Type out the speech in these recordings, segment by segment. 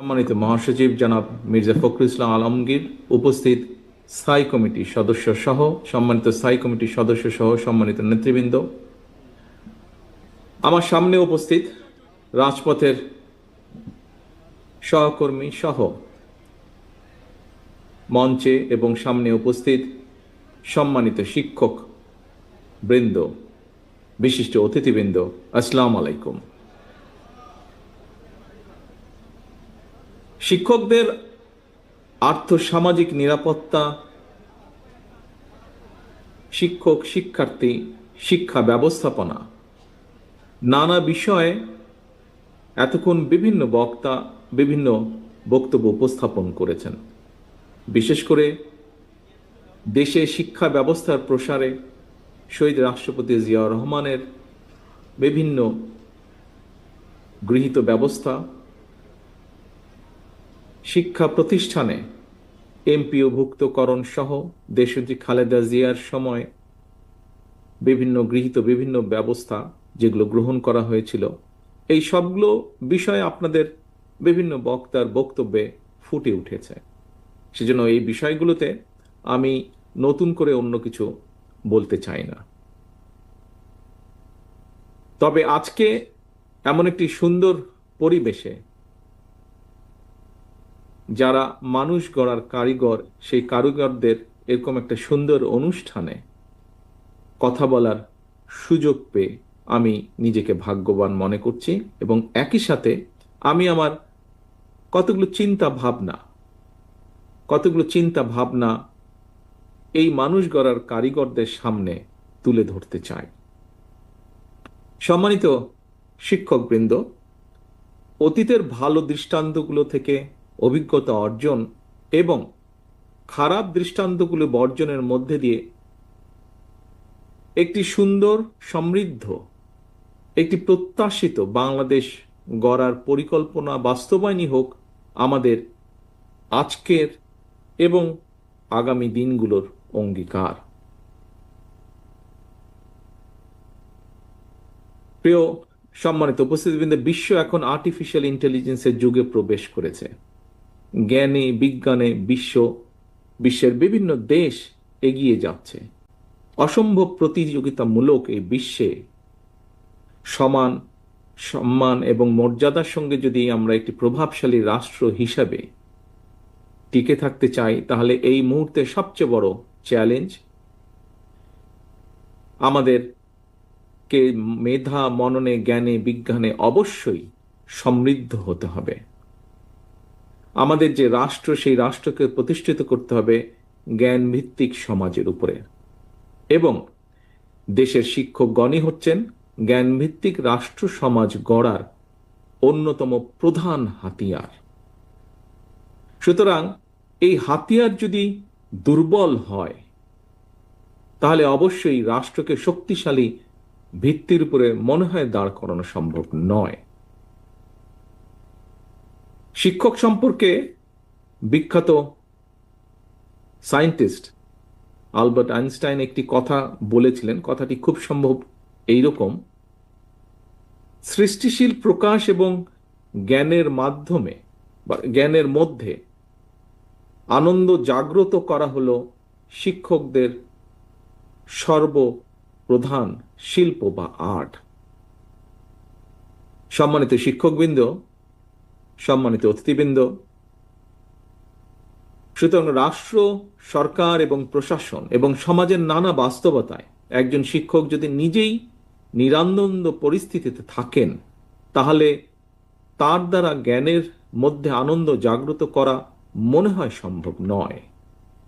সম্মানিত মহাসচিব জনাব মির্জা ফখরুল ইসলাম আলমগীর, উপস্থিত স্থায়ী কমিটির সদস্য সহ সম্মানিত স্থায়ী কমিটির সদস্য সহ সম্মানিত নেতৃবৃন্দ, আমার সামনে উপস্থিত রাজপথের সহকর্মী সহ মঞ্চে এবং সামনে উপস্থিত সম্মানিত শিক্ষক বৃন্দ, বিশিষ্ট অতিথিবৃন্দ, আসসালামু আলাইকুম। শিক্ষকদের আর্থসামাজিক নিরাপত্তা, শিক্ষক শিক্ষার্থী শিক্ষা ব্যবস্থাপনা, নানা বিষয়ে এতক্ষণ বিভিন্ন বক্তা বিভিন্ন বক্তব্য উপস্থাপন করেছেন। বিশেষ করে দেশে শিক্ষা ব্যবস্থার প্রসারে শহীদ রাষ্ট্রপতি জিয়াউর রহমানের বিভিন্ন গৃহীত ব্যবস্থা, শিক্ষা প্রতিষ্ঠানে এমপিওভুক্তকরণ সহ দেশনেত্রী খালেদা জিয়ার সময় বিভিন্ন ব্যবস্থা যেগুলো গ্রহণ করা হয়েছিল, এই সবগুলো বিষয়ে আপনাদের বিভিন্ন বক্তার বক্তব্যে ফুটে উঠেছে। সেজন্য এই বিষয়গুলোতে আমি নতুন করে অন্য কিছু বলতে চাই না। তবে আজকে এমন একটি সুন্দর পরিবেশে যারা মানুষ গড়ার কারিগর, সেই কারিগরদের এরকম একটা সুন্দর অনুষ্ঠানে কথা বলার সুযোগ পেয়ে আমি নিজেকে ভাগ্যবান মনে করছি এবং একই সাথে আমি আমার কতগুলো চিন্তা ভাবনা এই মানুষ গড়ার কারিগরদের সামনে তুলে ধরতে চাই। সম্মানিত শিক্ষকবৃন্দ, অতীতের ভালো দৃষ্টান্তগুলো থেকে অভিজ্ঞতা অর্জন এবং খারাপ দৃষ্টান্তগুলো বর্জনের মধ্যে দিয়ে একটি সুন্দর, সমৃদ্ধ, একটি প্রত্যাশিত বাংলাদেশ গড়ার পরিকল্পনা বাস্তবায়নই হোক আমাদের আজকের এবং আগামী দিনগুলোর অঙ্গীকার। প্রিয় সম্মানিত উপস্থিতিবৃন্দ, বিশ্ব এখন আর্টিফিশিয়াল ইন্টেলিজেন্সের যুগে প্রবেশ করেছে। জ্ঞানে বিজ্ঞানে বিশ্বের বিভিন্ন দেশ এগিয়ে যাচ্ছে। অসম্ভব প্রতিযোগিতামূলক এই বিশ্বে সমান সম্মান এবং মর্যাদার সঙ্গে যদি আমরা একটি প্রভাবশালী রাষ্ট্র হিসাবে টিকে থাকতে চাই, তাহলে এই মুহূর্তে সবচেয়ে বড় চ্যালেঞ্জ আমাদেরকে মেধা, মননে, জ্ঞানে, বিজ্ঞানে অবশ্যই সমৃদ্ধ হতে হবে। আমাদের যে রাষ্ট্র, সেই রাষ্ট্রকে প্রতিষ্ঠিত করতে হবে জ্ঞান ভিত্তিক সমাজের উপরে, এবং দেশের শিক্ষকগণই হচ্ছেন জ্ঞানভিত্তিক রাষ্ট্র সমাজ গড়ার অন্যতম প্রধান হাতিয়ার। সুতরাং এই হাতিয়ার যদি দুর্বল হয়, তাহলে অবশ্যই রাষ্ট্রকে শক্তিশালী ভিত্তির উপরে মনে হয় দাঁড় করানো সম্ভব নয়। শিক্ষক সম্পর্কে বিখ্যাত সায়েন্টিস্ট আলবার্ট আইনস্টাইন একটি কথা বলেছিলেন। কথাটি খুব সম্ভব এইরকম: সৃষ্টিশীল প্রকাশ এবং জ্ঞানের মাধ্যমে বা জ্ঞানের মধ্যে আনন্দ জাগ্রত করা হলো শিক্ষকদের সর্বপ্রধান শিল্প বা আর্ট। সম্মানিত শিক্ষকবৃন্দ, সম্মানিত অতিথিবৃন্দ, সুতরাং রাষ্ট্র, সরকার এবং প্রশাসন এবং সমাজের নানা বাস্তবতায় একজন শিক্ষক যদি নিজেই নিরানন্দ পরিস্থিতিতে থাকেন, তাহলে তার দ্বারা জ্ঞানের মধ্যে আনন্দ জাগ্রত করা মনে হয় সম্ভব নয়।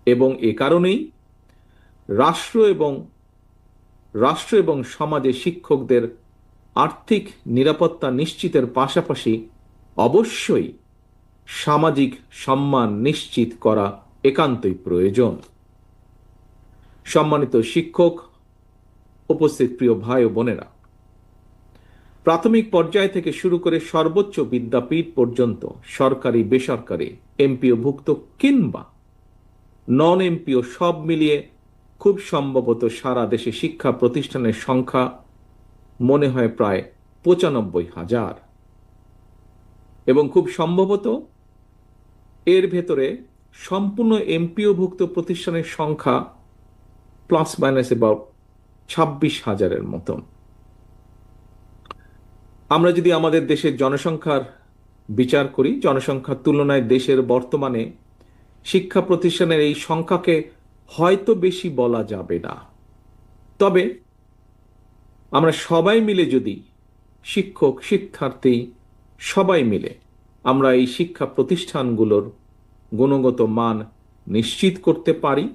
এবং এ কারণেই রাষ্ট্র এবং সমাজে শিক্ষকদের আর্থিক নিরাপত্তা নিশ্চিতের পাশাপাশি অবশ্যই সামাজিক সম্মান নিশ্চিত করা একান্তই প্রয়োজন। সম্মানিত শিক্ষক, উপস্থিত প্রিয় ভাই ও বোনেরা, প্রাথমিক পর্যায় থেকে শুরু করে সর্বোচ্চ বিদ্যাপীঠ পর্যন্ত সরকারি, বেসরকারি, এমপিওভুক্ত কিংবা নন এমপিও সব মিলিয়ে খুব সম্ভবত সারা দেশে শিক্ষা প্রতিষ্ঠানের সংখ্যা মনে হয় প্রায় ৯৫,০০০, এবং খুব সম্ভবত এর ভেতরে সম্পূর্ণ এমপিওভুক্ত প্রতিষ্ঠানের সংখ্যা প্লাস মাইনাস অ্যাবাউট 26,000-এর মতন। আমরা যদি আমাদের দেশের জনসংখ্যার বিচার করি, জনসংখ্যার তুলনায় দেশের বর্তমানে শিক্ষা প্রতিষ্ঠানের এই সংখ্যাকে হয়তো বেশি বলা যাবে না। তবে আমরা সবাই মিলে যদি, শিক্ষক, শিক্ষার্থী সবাই মিলে আমরা এই শিক্ষা প্রতিষ্ঠানগুলোর গুণগত মান নিশ্চিত করতে পারি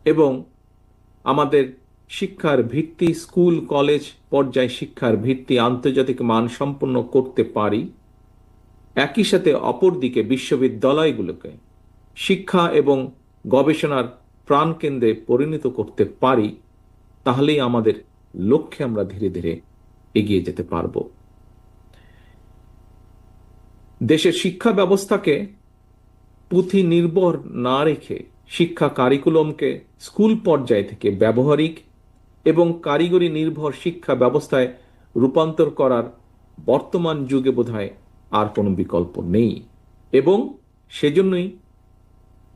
এবং আমাদের শিক্ষার ভিত্তি, স্কুল কলেজ পর্যায়ে শিক্ষার ভিত্তি আন্তর্জাতিক মান সম্পন্ন করতে পারি, একই সাথে অপরদিকে বিশ্ববিদ্যালয়গুলোকে শিক্ষা এবং গবেষণার প্রাণকেন্দ্রে পরিণত করতে পারি, তাহলেই আমাদের লক্ষ্যে আমরা ধীরে ধীরে এগিয়ে যেতে পারব। দেশের শিক্ষা ব্যবস্থাকে পুঁথি নির্ভর না রেখে শিক্ষা কারিকুলামকে স্কুল পর্যায় থেকে ব্যবহারিক এবং কারিগরি নির্ভর শিক্ষা ব্যবস্থায় রূপান্তর করার বর্তমান যুগে বোধহয় আর কোনো বিকল্প নেই। এবং সেজন্যই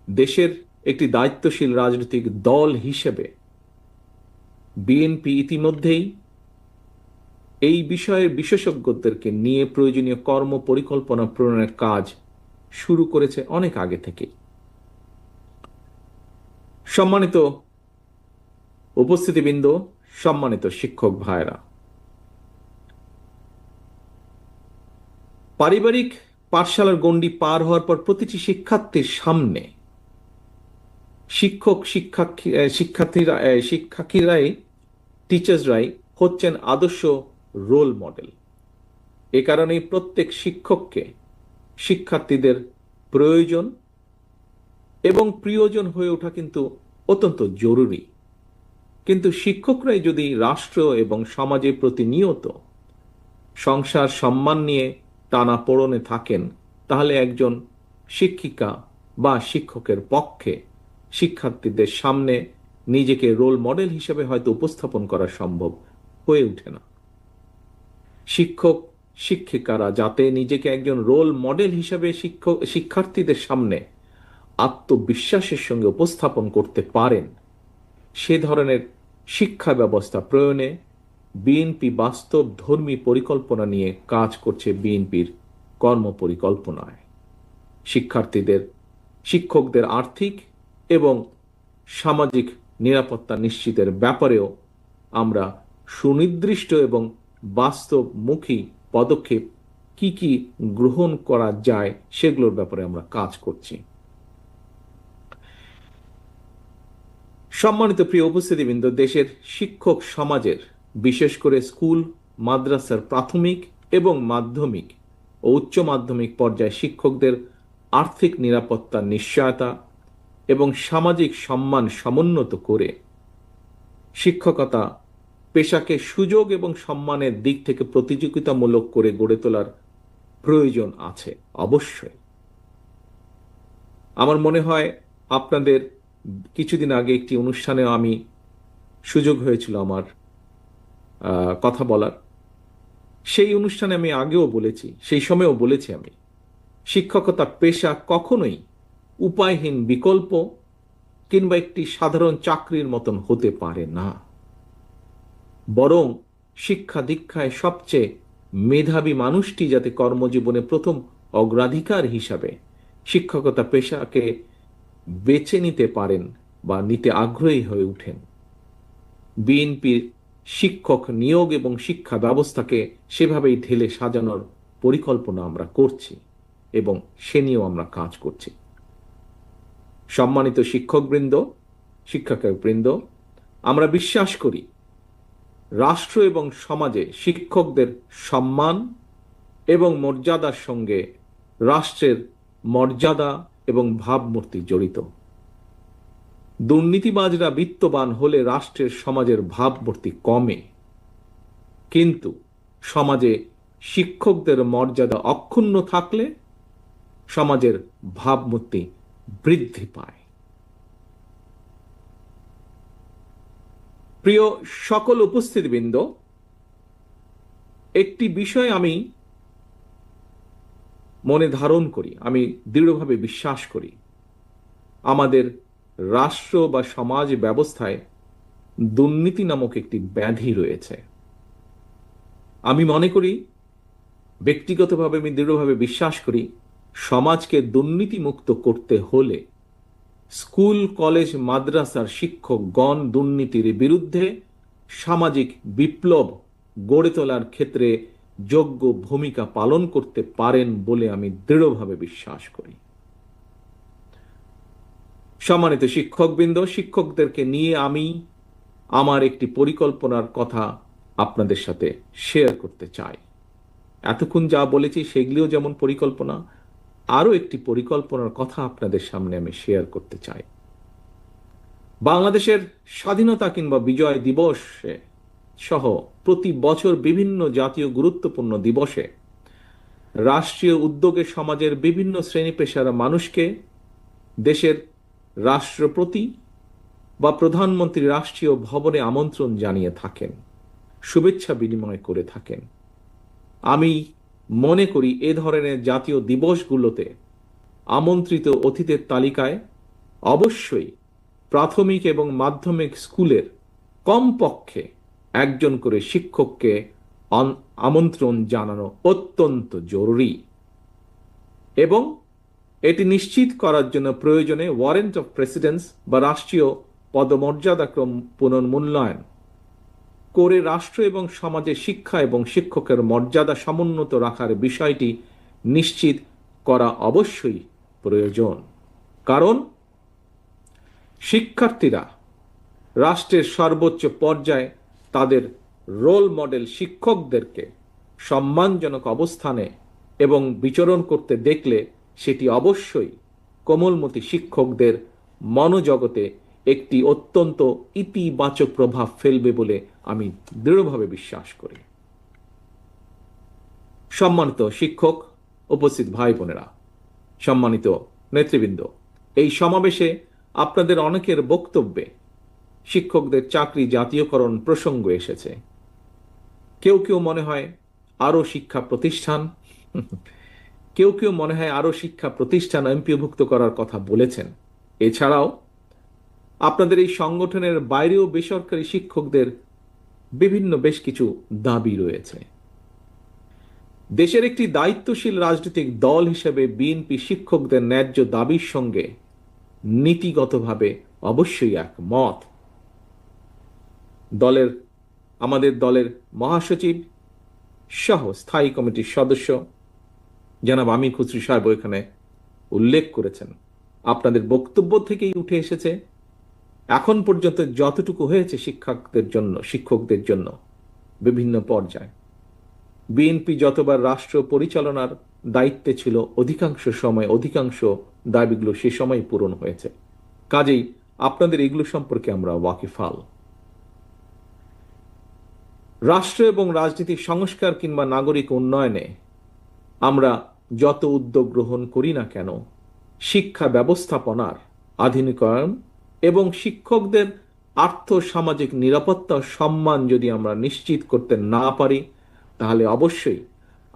দেশের একটি দায়িত্বশীল রাজনৈতিক দল হিসেবে বিএনপি ইতিমধ্যেই এই বিষয়ের বিশেষজ্ঞদেরকে নিয়ে প্রয়োজনীয় কর্ম পরিকল্পনা প্রণয়নের কাজ শুরু করেছে অনেক আগে থেকে। সম্মানিত উপস্থিতিবৃন্দ, সম্মানিত শিক্ষক ভাইরা, পারিবারিক পাঠশালার গণ্ডি পার হওয়ার পর প্রতিটি শিক্ষার্থীর সামনে শিক্ষক, শিক্ষার্থীরাই, টিচার্সরাই হচ্ছেন আদর্শ রোল মডেল। এ কারণেই প্রত্যেক শিক্ষককে শিক্ষার্থীদের প্রয়োজন এবং প্রিয়জন হয়ে ওঠা কিন্তু অত্যন্ত জরুরি। কিন্তু শিক্ষকরাই যদি রাষ্ট্র এবং সমাজে প্রতিনিয়ত সংসার সম্মান নিয়ে টানাপোড়েনে থাকেন, তাহলে একজন শিক্ষিকা বা শিক্ষকের পক্ষে শিক্ষার্থীদের সামনে নিজেকে রোল মডেল হিসেবে হয়তো উপস্থাপন করা সম্ভব হয়ে ওঠে না। শিক্ষক শিক্ষিকারা যাতে নিজেকে একজন রোল মডেল হিসেবে শিক্ষার্থীদের সামনে আত্মবিশ্বাসের সঙ্গে উপস্থাপন করতে পারেন, সে ধরনের শিক্ষা ব্যবস্থা প্রয়োগে বিএনপি বাস্তব ধর্মী পরিকল্পনা নিয়ে কাজ করছে। বিএনপির কর্মপরিকল্পনায় শিক্ষার্থীদের, শিক্ষকদের আর্থিক এবং সামাজিক নিরাপত্তা নিশ্চিতের ব্যাপারেও আমরা সুনির্দিষ্ট এবং বাস্তবমুখী পদক্ষেপ কি কি গ্রহণ করা যায় সেগুলোর ব্যাপারে আমরা কাজ করছি। সম্মানিত প্রিয় উপস্থিতিবৃন্দ, দেশের শিক্ষক সমাজের, বিশেষ করে স্কুল মাদ্রাসার প্রাথমিক এবং মাধ্যমিক ও উচ্চ মাধ্যমিক পর্যায়ে শিক্ষকদের আর্থিক নিরাপত্তার নিশ্চয়তা এবং সামাজিক সম্মান সমুন্নত করে শিক্ষকতা পেশাকে সুযোগ এবং সম্মানের দিক থেকে প্রতিযোগিতামূলক করে গড়ে তোলার প্রয়োজন আছে অবশ্যই। আমার মনে হয় আপনাদের কিছুদিন আগে একটি অনুষ্ঠানে আমি সুযোগ হয়েছিল আমার কথা বলার। সেই অনুষ্ঠানে আমি আগেও বলেছি, সেই সময়ও বলেছি, আমি শিক্ষকতা পেশা কখনোই উপায়হীন বিকল্প কিংবা একটি সাধারণ চাকরির মতন হতে পারে না। বরং শিক্ষা দীক্ষায় সবচেয়ে মেধাবী মানুষটি যাতে কর্মজীবনে প্রথম অগ্রাধিকার হিসাবে শিক্ষকতা পেশাকে বেছে নিতে পারেন বা নিতে আগ্রহী হয়ে ওঠেন। বিএনপির শিক্ষক নিয়োগ এবং শিক্ষা ব্যবস্থাকে সেভাবেই ঢেলে সাজানোর পরিকল্পনা আমরা করছি এবং সে নিয়েও আমরা কাজ করছি। সম্মানিত শিক্ষকবৃন্দ, শিক্ষকবৃন্দ, আমরা বিশ্বাস করি রাষ্ট্র এবং সমাজে শিক্ষকদের সম্মান এবং মর্যাদার সঙ্গে রাষ্ট্রের মর্যাদা এবং ভাবমূর্তি জড়িত। দুর্নীতিবাজরা বিত্তবান হলে রাষ্ট্রের, সমাজের ভাবমূর্তি কমে, কিন্তু সমাজে শিক্ষকদের মর্যাদা অক্ষুণ্ণ থাকলে সমাজের ভাবমূর্তি বৃদ্ধি পায়। প্রিয় সকল উপস্থিতবৃন্দ, একটি বিষয় আমি মনে ধারণ করি, আমি দৃঢ়ভাবে বিশ্বাস করি, আমাদের রাষ্ট্র বা সমাজ ব্যবস্থায় দুর্নীতি নামক একটি ব্যাধি রয়েছে। আমি মনে করি, ব্যক্তিগতভাবে আমি দৃঢ়ভাবে বিশ্বাস করি, সমাজকে দুর্নীতিমুক্ত করতে হলে স্কুল, কলেজ, মাদ্রাসার শিক্ষকগণ দুর্নীতির বিরুদ্ধে সামাজিক বিপ্লব গড়ে তোলার ক্ষেত্রে যোগ্য ভূমিকা পালন করতে পারেন বলে আমি দৃঢ়ভাবে বিশ্বাস করি। সম্মানিত শিক্ষকবৃন্দ, শিক্ষকদেরকে নিয়ে আমি আমার একটি পরিকল্পনার কথা আপনাদের সাথে শেয়ার করতে চাই। এতক্ষণ যা বলেছি সেগুলিও যেমন পরিকল্পনা, আরও একটি পরিকল্পনার কথা আপনাদের সামনে আমি শেয়ার করতে চাই। বাংলাদেশের স্বাধীনতা কিংবা বিজয় দিবসে সহ প্রতি বছর বিভিন্ন জাতীয় গুরুত্বপূর্ণ দিবসে রাষ্ট্রীয় উদ্যোগে সমাজের বিভিন্ন শ্রেণী পেশার মানুষকে দেশের রাষ্ট্রপতি বা প্রধানমন্ত্রী রাষ্ট্রীয় ভবনে আমন্ত্রণ জানিয়ে থাকেন, শুভেচ্ছা বিনিময় করে থাকেন। আমি মনে করি এ ধরনের জাতীয় দিবসগুলোতে আমন্ত্রিত অতিথির তালিকায় অবশ্যই প্রাথমিক এবং মাধ্যমিক স্কুলের কমপক্ষে একজন করে শিক্ষককে আমন্ত্রণ জানানো অত্যন্ত জরুরি, এবং এটি নিশ্চিত করার জন্য প্রয়োজনে ওয়ারেন্ট অফ প্রেসিডেন্স বা রাষ্ট্রীয় পদমর্যাদাক্রম পুনর্মূল্যায়ন করে রাষ্ট্র এবং সমাজে শিক্ষা এবং শিক্ষকের মর্যাদা সমুন্নত রাখার বিষয়টি নিশ্চিত করা অবশ্যই প্রয়োজন। কারণ শিক্ষার্থীরা রাষ্ট্রের সর্বোচ্চ পর্যায়ে তাদের রোল মডেল শিক্ষকদেরকে সম্মানজনক অবস্থানে এবং বিচরণ করতে দেখলে সেটি অবশ্যই কোমলমতি শিক্ষকদের মনোজগতে একটি অত্যন্ত ইতিবাচক প্রভাব ফেলবে বলে আমি দৃঢ়ভাবে বিশ্বাস করি। সম্মানিত শিক্ষক, উপস্থিত ভাই বোনেরা, সম্মানিত নেতৃবৃন্দ, এই সমাবেশে আপনাদের অনেকের বক্তব্যে শিক্ষকদের চাকরি জাতীয়করণ প্রসঙ্গ এসেছে। কেউ কেউ মনে হয় আরো শিক্ষা প্রতিষ্ঠান কেউ কেউ মনে হয় আরো শিক্ষা প্রতিষ্ঠান এমপিওভুক্ত করার কথা বলেছেন। এছাড়াও আপনাদের এই সংগঠনের বাইরেও বেসরকারি শিক্ষকদের বিভিন্ন বেশ কিছু দাবি রয়েছে। দেশের একটি দায়িত্বশীল রাজনৈতিক দল হিসেবে বিএনপি শিক্ষকদের ন্যায্য দাবির সঙ্গে নীতিগতভাবে অবশ্যই একমত। আমাদের দলের মহাসচিব সহ স্থায়ী কমিটির সদস্য জনাব আমির খুসরো সাহেব এখানে উল্লেখ করেছেন, আপনাদের বক্তব্য থেকেই উঠে এসেছে এখন পর্যন্ত যতটুকু হয়েছে শিক্ষকদের জন্য বিভিন্ন পর্যায়ে বিএনপি যতবার রাষ্ট্র পরিচালনার দায়িত্বে ছিল অধিকাংশ সময় অধিকাংশ দাবিগুলো সে সময় পূরণ হয়েছে। কাজেই আপনাদের এগুলো সম্পর্কে আমরা ওয়াকিফাল। রাষ্ট্র এবং রাজনীতির সংস্কার কিংবা নাগরিক উন্নয়নে আমরা যত উদ্যোগ গ্রহণ করি না কেন, শিক্ষা ব্যবস্থাপনার আধুনিকায়ন এবং শিক্ষকদের আর্থ সামাজিক নিরাপত্তা সম্মান যদি আমরা নিশ্চিত করতে না পারি, তাহলে অবশ্যই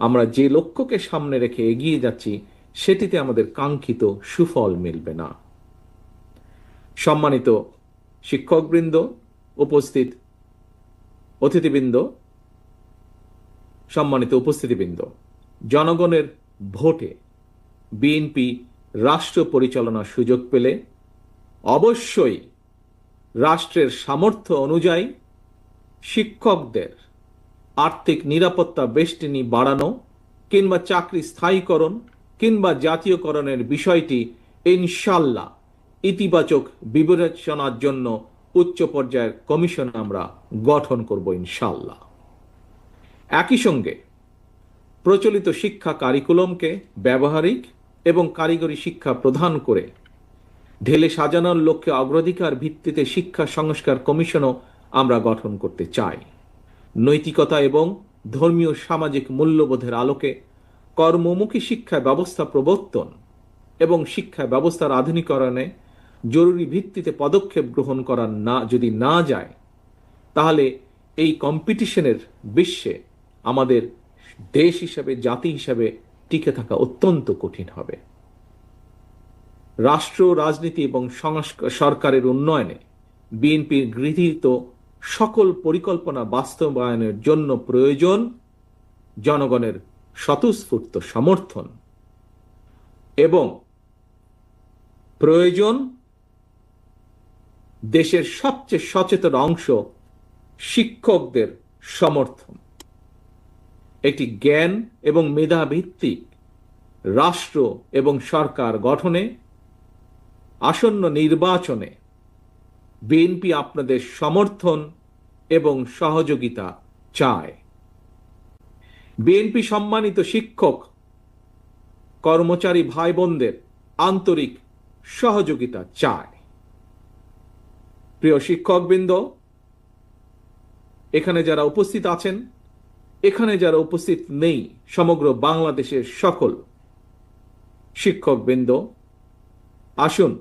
আমরা যে লক্ষ্যকে সামনে রেখে এগিয়ে যাচ্ছি সেটিতে আমাদের কাঙ্ক্ষিত সুফল মিলবে না। সম্মানিত শিক্ষকবৃন্দ, উপস্থিত অতিথিবৃন্দ, সম্মানিত উপস্থিতিবৃন্দ, জনগণের ভোটে বিএনপি রাষ্ট্র পরিচালনার সুযোগ পেলে অবশ্যই রাষ্ট্রের সামর্থ্য অনুযায়ী শিক্ষকদের আর্থিক নিরাপত্তা বেষ্টনী বাড়ানো কিংবা চাকরি স্থায়ীকরণ কিংবা জাতীয়করণের বিষয়টি ইনশাল্লাহ ইতিবাচক বিবেচনার জন্য উচ্চ পর্যায়ের কমিশন আমরা গঠন করব ইনশাল্লাহ। একই সঙ্গে প্রচলিত শিক্ষা কারিকুলামকে ব্যবহারিক এবং কারিগরি শিক্ষা প্রদান করে ঢেলে সাজানোর লক্ষ্যে অগ্রাধিকার ভিত্তিতে শিক্ষা সংস্কার কমিশনও আমরা গঠন করতে চাই। নৈতিকতা এবং ধর্মীয় সামাজিক মূল্যবোধের আলোকে কর্মমুখী শিক্ষা ব্যবস্থা প্রবর্তন এবং শিক্ষা ব্যবস্থার আধুনিকরণে জরুরি ভিত্তিতে পদক্ষেপ গ্রহণ করা যদি না যায়, তাহলে এই কম্পিটিশনের বিশ্বে আমাদের দেশ হিসাবে, জাতি হিসাবে টিকে থাকা অত্যন্ত কঠিন হবে। রাষ্ট্র, রাজনীতি এবং সরকারের উন্নয়নে বিএনপির গৃহীত সকল পরিকল্পনা বাস্তবায়নের জন্য প্রয়োজন জনগণের স্বতঃস্ফূর্ত সমর্থন এবং প্রয়োজন দেশের সবচেয়ে সচেতন অংশ শিক্ষকদের সমর্থন। একটি জ্ঞান এবং মেধাভিত্তিক রাষ্ট্র এবং সরকার গঠনে আসন্ন নির্বাচনে বিএনপি আপনাদের সমর্থন এবং সহযোগিতা চায়। বিএনপি সম্মানিত শিক্ষক কর্মচারী ভাই বোনদের আন্তরিক সহযোগিতা চায়। প্রিয় শিক্ষকবৃন্দ, এখানে যারা উপস্থিত আছেন, এখানে যারা উপস্থিত নেই, সমগ্র বাংলাদেশের সকল শিক্ষকবৃন্দ, আসুন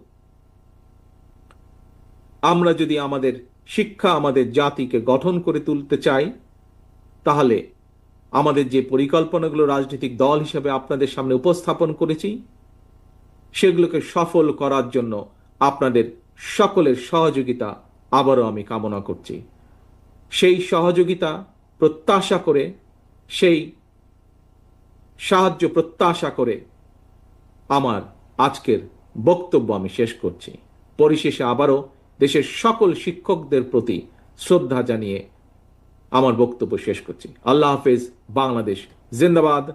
আমরা যদি আমাদের শিক্ষা, আমাদের জাতিকে গঠন করে তুলতে চাই, তাহলে আমাদের যে পরিকল্পনাগুলো রাজনৈতিক দল হিসেবে আপনাদের সামনে উপস্থাপন করেছি, সেগুলোকে সফল করার জন্য আপনাদের সকলের সহযোগিতা আবারও আমি কামনা করছি। সেই সহযোগিতা প্রত্যাশা করে, সেই সাহায্য প্রত্যাশা করে আমার আজকের বক্তব্য আমি শেষ করছি। পরিশেষে আবারও দেশের সকল শিক্ষকদের প্রতি শ্রদ্ধা জানিয়ে আমার বক্তব্য শেষ করছি। আল্লাহ হাফেজ। বাংলাদেশ জিন্দাবাদ।